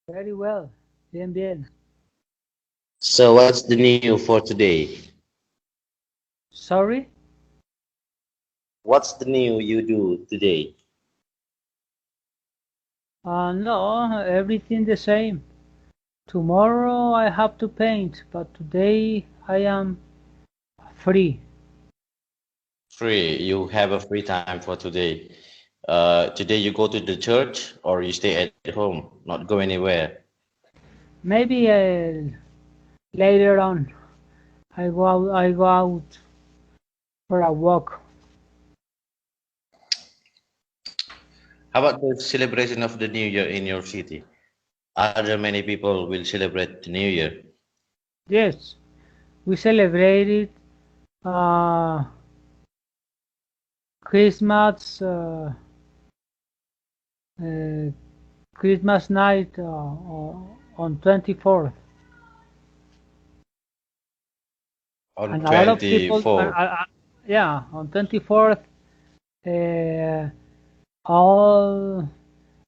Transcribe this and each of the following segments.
Very well. Bien, bien. So what's the new for today? Sorry? What's the new you do today? No, everything the same. Tomorrow I have to paint, but today I am free. Free. You have a free time for today. Today you go to the church or you stay at home, not go anywhere. Maybe later on I go out for a walk. How about the celebration of the New Year in your city? Are there many people will celebrate the New Year? Yes, we celebrated uh, Christmas uh, Christmas night on 24th, On and a lot of people, 24th. yeah, on 24th, uh, all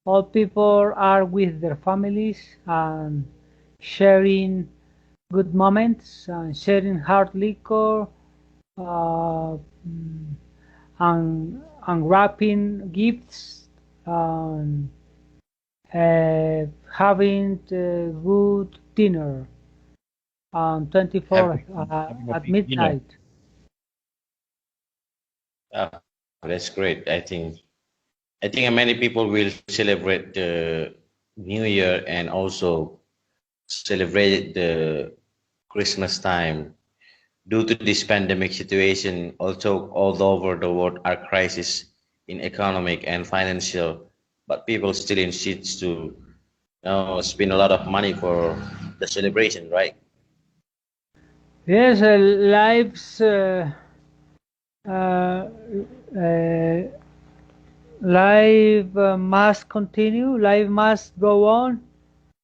all people are with their families and sharing good moments and sharing hard liquor, uh, mm, and unwrapping gifts and having good dinner on Have 24th having a at big dinner. midnight. Ah, that's great. I think many people will celebrate the New Year and also celebrate the Christmas time. Due to this pandemic situation, also all over the world are crisis in economic and financial, but people still insist to spend a lot of money for the celebration, right? Yes, uh, uh, life must continue. Life must go on.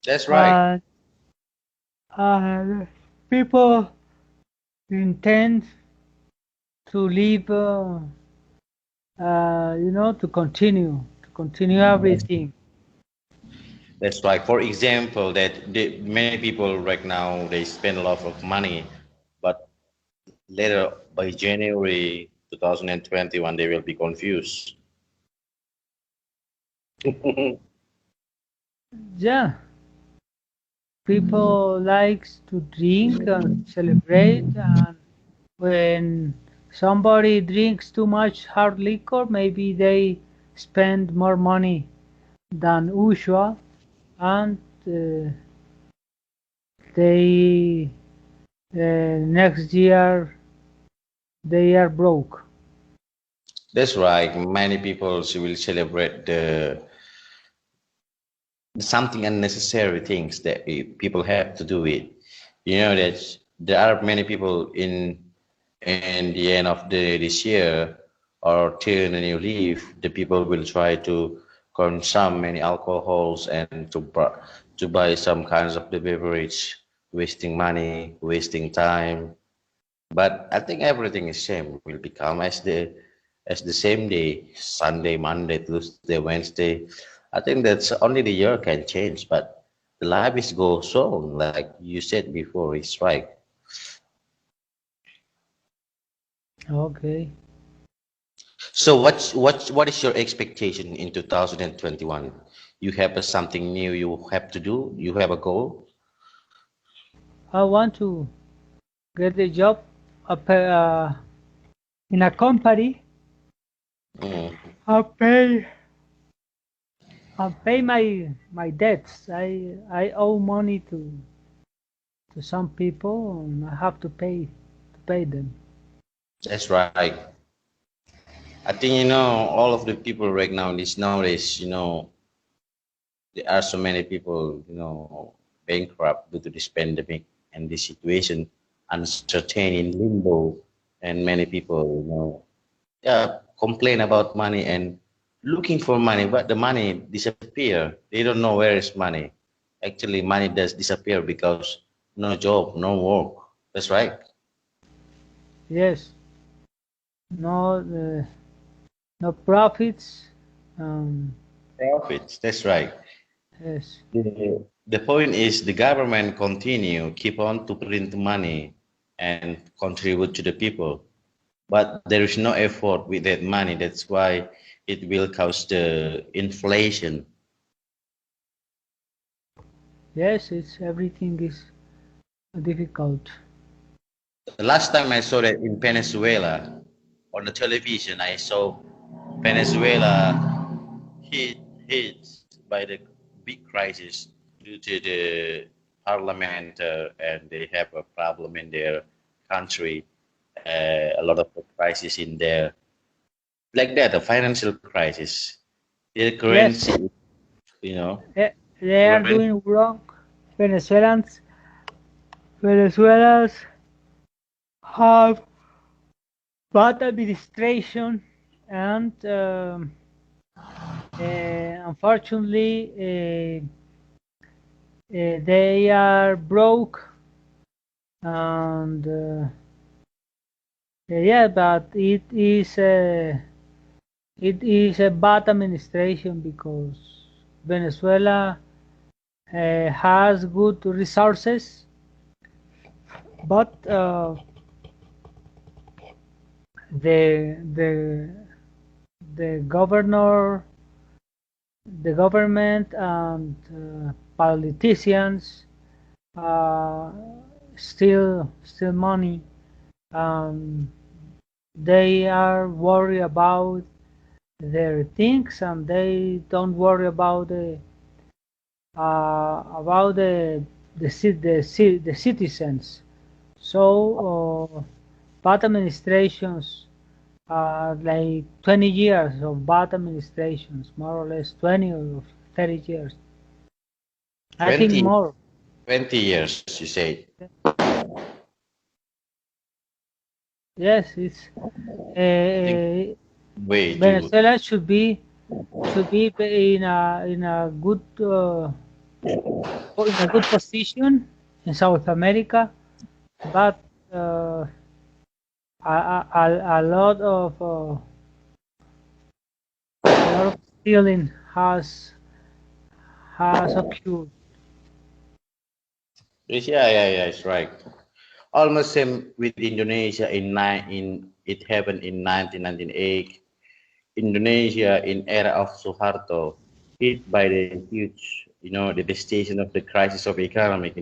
That's right. Uh, People intend to live, to continue That's, everything. that's right. For example, many people right now they spend a lot of money, but later by January 2021 they will be confused. Yeah, people likes to drink and celebrate, and when somebody drinks too much hard liquor, maybe they spend more money than usual, and they next year they are broke. That's right. Many people will celebrate the something unnecessary things that people have to do it. You know that there are many people in the end of this year or till the new leaf, the people will try to consume many alcohols and to buy some kinds of the beverage, wasting money, wasting time. But I think everything is same will become as the same day, Sunday, Monday, Tuesday, Wednesday. I think that's only the year can change, but the life is goes on, like you said before, it's right. Okay. So what is your expectation in 2021? You have something new you have to do, you have a goal? I want to get a job up, in a company. Mm, I pay I pay my debts. I owe money to some people, and I have to pay them. that's right. I think all of the people right now this nowadays, there are so many people, bankrupt due to this pandemic and this situation, uncertain in limbo, and many people, yeah, complain about money and looking for money, but the money disappear. They don't know where is money. Actually, money does disappear because no job, no work. That's right. Yes, no no profits. Um, Profits. That's right. yes, The point is the government keep on to print money and contribute to the people. But there is no effort with that money. That's why it will cause the inflation. Yes, it's everything is difficult. The last time I saw that in Venezuela on the television, I saw Venezuela hit hit by the big crisis due to the parliament and they have a problem in their country. A lot of crisis in there, like that, a financial crisis. The Yes, currency, you know, they are currency. doing wrong. Venezuelans, Venezuelans have bad administration and unfortunately they are broke and yeah, but it is a bad administration because Venezuela has good resources, but the the the governor, the government, and politicians uh, still money. Um, they are worried about their things, and they don't worry about the citizens. So bad administrations, like 20 years of bad administrations, more or less 20 or 30 years. I think 20, more. 20 years, you say. Yes, it's I think uh, way too. Venezuela should be in a good position in South America, but uh, a lot of stealing has occurred. Yeah, it's right. Almost same with Indonesia in it happened in 1998. Indonesia in era of Suharto hit by the huge, the devastation of the crisis of economic,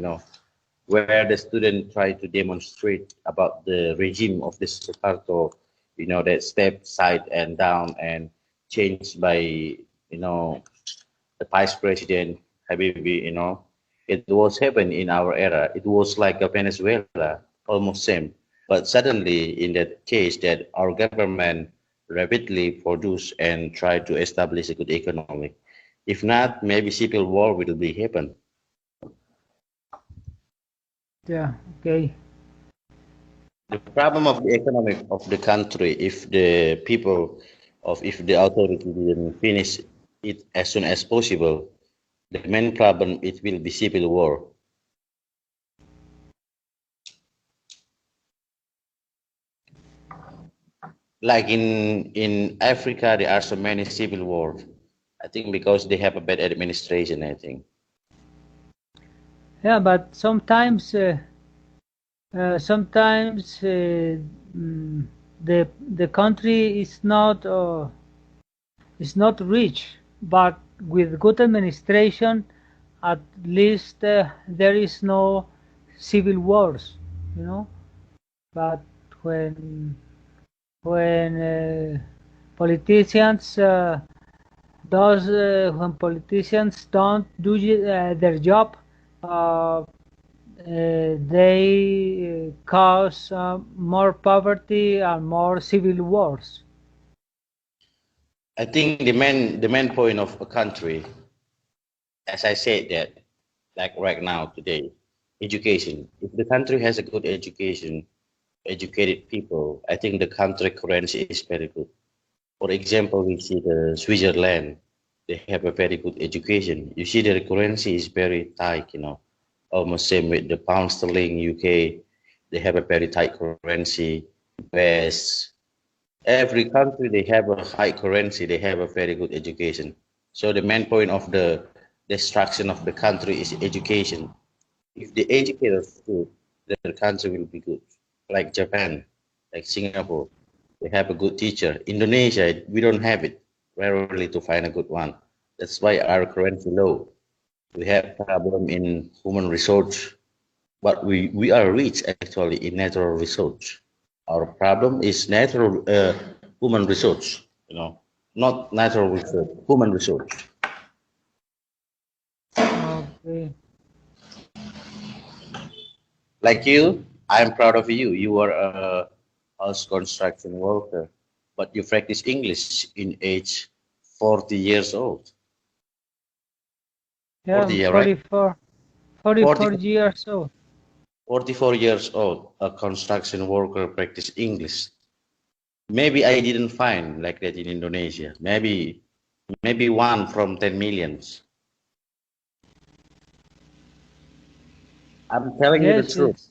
where the student tried to demonstrate about the regime of the Suharto, that step side and down and changed by, the vice president Habibie, it was happened in our era. It was like a Venezuela, almost same. But suddenly, in that case, that our government rapidly produce and try to establish a good economy. If not, maybe civil war will be happen. Yeah, okay. The problem of the economic of the country, if the people if the authority didn't finish it as soon as possible, the main problem it will be civil war. Like in Africa, there are so many civil wars. I think because they have a bad administration. I think. Yeah, but sometimes mm, the country is not rich, but with good administration, at least there is no civil wars, you know. But when when politicians when politicians don't do their job, they cause more poverty and more civil wars. I think the main point of a country, as I said that, like right now today, education. If the country has a good education, educated people, I think the country currency is very good. For example, we see the Switzerland, they have a very good education. You see the currency is very tight, almost same with the pound sterling, UK, they have a very tight currency. Whereas every country they have a high currency, they have a very good education. So the main point of the destruction of the country is education. If the educators good, the country will be good. Like Japan, like Singapore, they have a good teacher. Indonesia, we don't have it. Rarely to find a good one. That's why our currency low. We have problem in human resource, but we are rich actually in natural resource. Our problem is natural human resource, not natural resource, human resource. Okay. Like you, I'm proud of you. You are a house construction worker, but you practice English in age 40 years old. Yeah, 40, I'm yeah, right? 44, 40, 44 years old. 44 years old, a construction worker practice English. Maybe I didn't find like that in Indonesia. Maybe one from 10 millions. I'm telling you the Yes, truth. yes.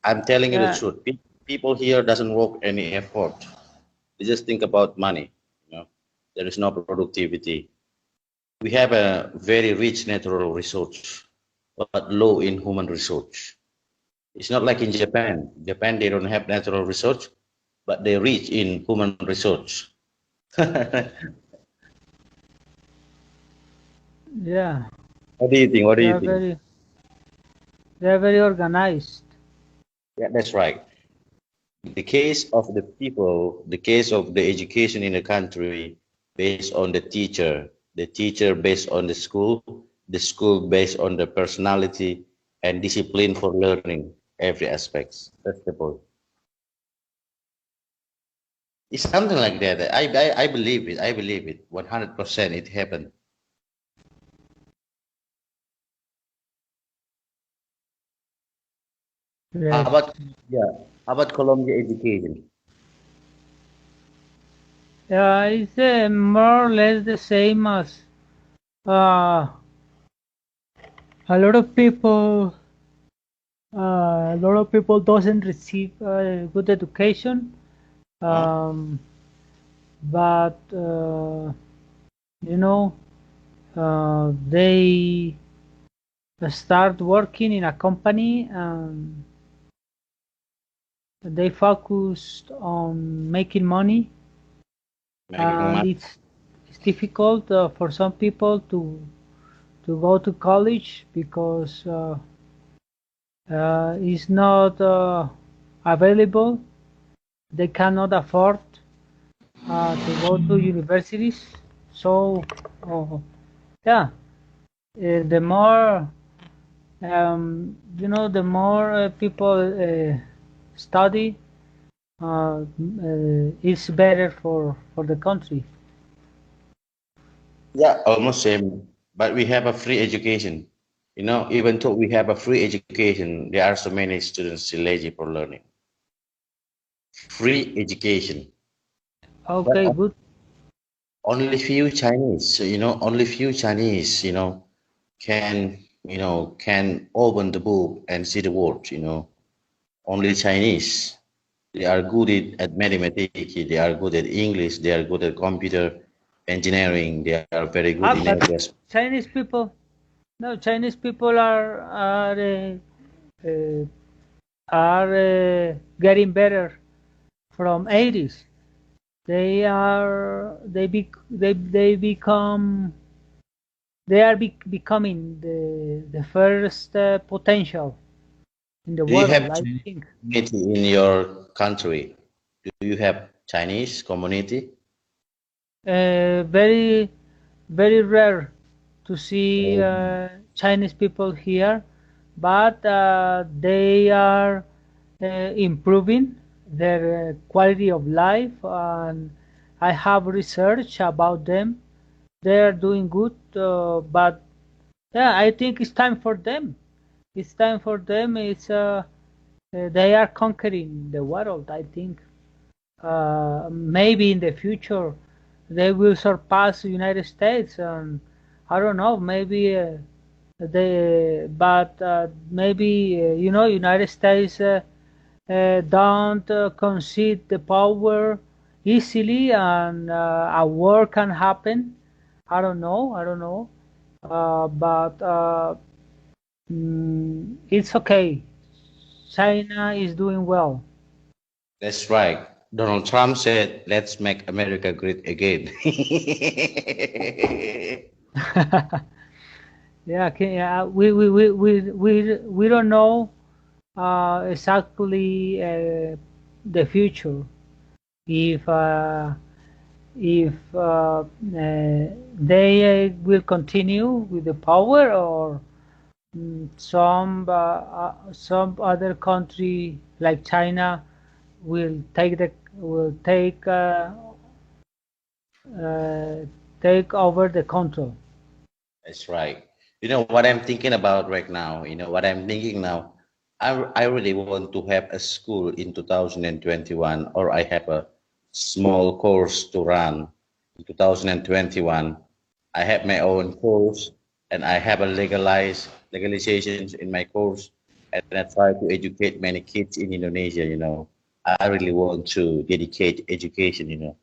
I'm telling you the Yeah, truth. People here doesn't work any effort. They just think about money. You know, there is no productivity. We have a very rich natural resource, but low in human resource. It's not like in Japan. Japan they don't have natural resource, but they rich in human resource. yeah. What do you think? What do They you are think? very, they are very organized. Yeah, that's right. The case of the people, the case of the education in the country based on the teacher based on the school based on the personality and discipline for learning every aspects. That's the point. It's something like that. I believe it. I believe it. 100% it happened. How Correct. about yeah? How about Colombia education? Yeah, it's more or less the same as uh, a lot of people. A lot of people doesn't receive good education, Huh? um, but you know they start working in a company and they focused on making money, Making and money. it's difficult for some people to go to college because it's not available. They cannot afford to go to universities. So, uh, yeah, the more the more people study, it's better for the country. Yeah, almost same. But we have a free education. Even though we have a free education, there are so many students still lazy for learning. Free education, but Okay, good. only few Chinese. So, only few Chinese, can can open the book and see the words. Only Chinese. They are good at mathematics. They are good at English. They are good at computer engineering. They are very good in But every aspect. Chinese people, no, Chinese people uh, getting better from 80s. They become they are becoming the first potential in the Do you world, have I Chinese think. community in your country? Do you have Chinese community? Very very rare to see Oh, Chinese people here, but they are improving their quality of life, and I have research about them. They are doing good, but yeah, I think it's time for them. It's time for them. They are conquering the world. I think maybe in the future they will surpass the United States, and I don't know. Maybe maybe United States don't concede the power easily, and a war can happen. I don't know. I don't know. But it's okay. China is doing well. That's right. Donald Trump said, "Let's make America great again." Yeah, we don't know exactly the future. If they will continue with the power, or some other country like China will uh, take over the control. That's right. You know what I'm thinking about right now? You know what I'm thinking now? I really want to have a school in 2021, or I have a small course to run in 2021. I have my own course and I have a legalizations in my course, and I try to educate many kids in Indonesia, you know. I really want to dedicate education, you know.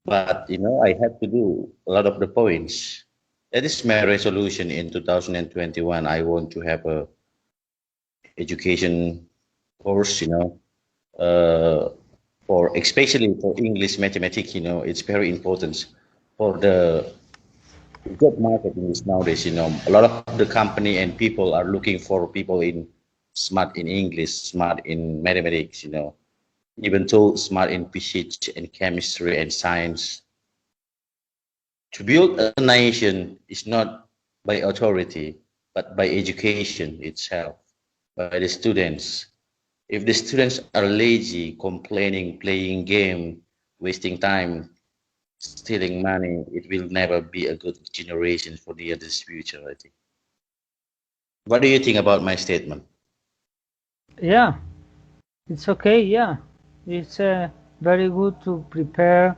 But you know, I have to do a lot of the points. That is my resolution in 2021. I want to have a education course, you know, uh, for especially for English mathematics. You know, it's very important for the job market in this nowadays. You know, a lot of the company and people are looking for people in smart in English, smart in mathematics. You know, even though smart in physics and chemistry and science. To build a nation is not by authority, but by education itself, by the students. If the students are lazy, complaining, playing game, wasting time, stealing money, it will never be a good generation for the other's future, I think. What do you think about my statement? Yeah, it's okay. Yeah, it's very good to prepare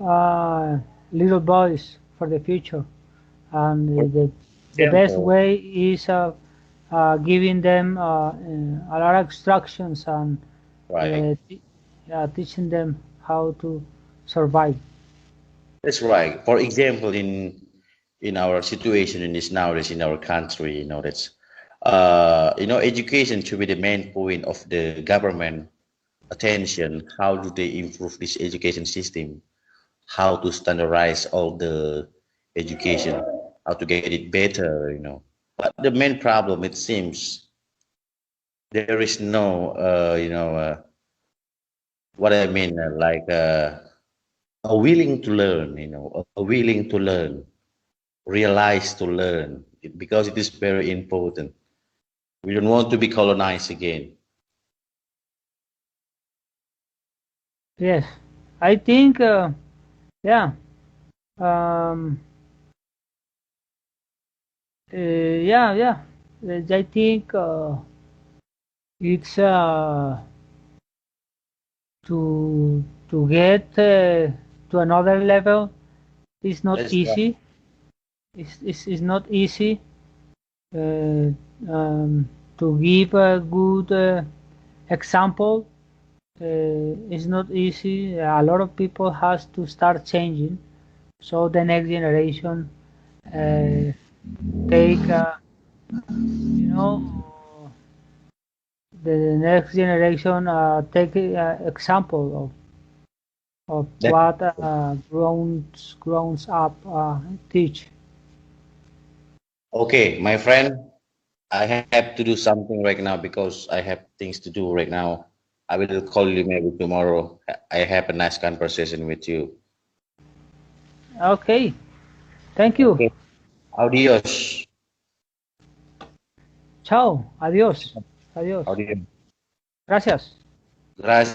uh, little boys for the future, and For the best example, way is giving them a lot of instructions and right. teaching them how to survive. That's right. For example, in our situation in this nowadays in our country, you know, that's education should be the main point of the government attention. How do they improve this education system? How to standardize all the education? How to get it better? You know. But the main problem, it seems, there is no, what I mean, a willing to learn. You know, a willing to learn, realize to learn, because it is very important. We don't want to be colonized again. Yes, I think. Yeah. Um, yeah. Yeah. I think it's to get to another level. It's not That's right. easy. It's not easy uh, to give a good example. It's not easy. A lot of people has to start changing, so the next generation uh, take you know the next generation take example of That, what grown up teach. okay, my friend, I have to do something right now because I have things to do right now. I will call you maybe tomorrow. I have a nice conversation with you. Okay, thank you. Okay. Adios. Chao, adiós, adiós. Adios. Gracias. Gracias.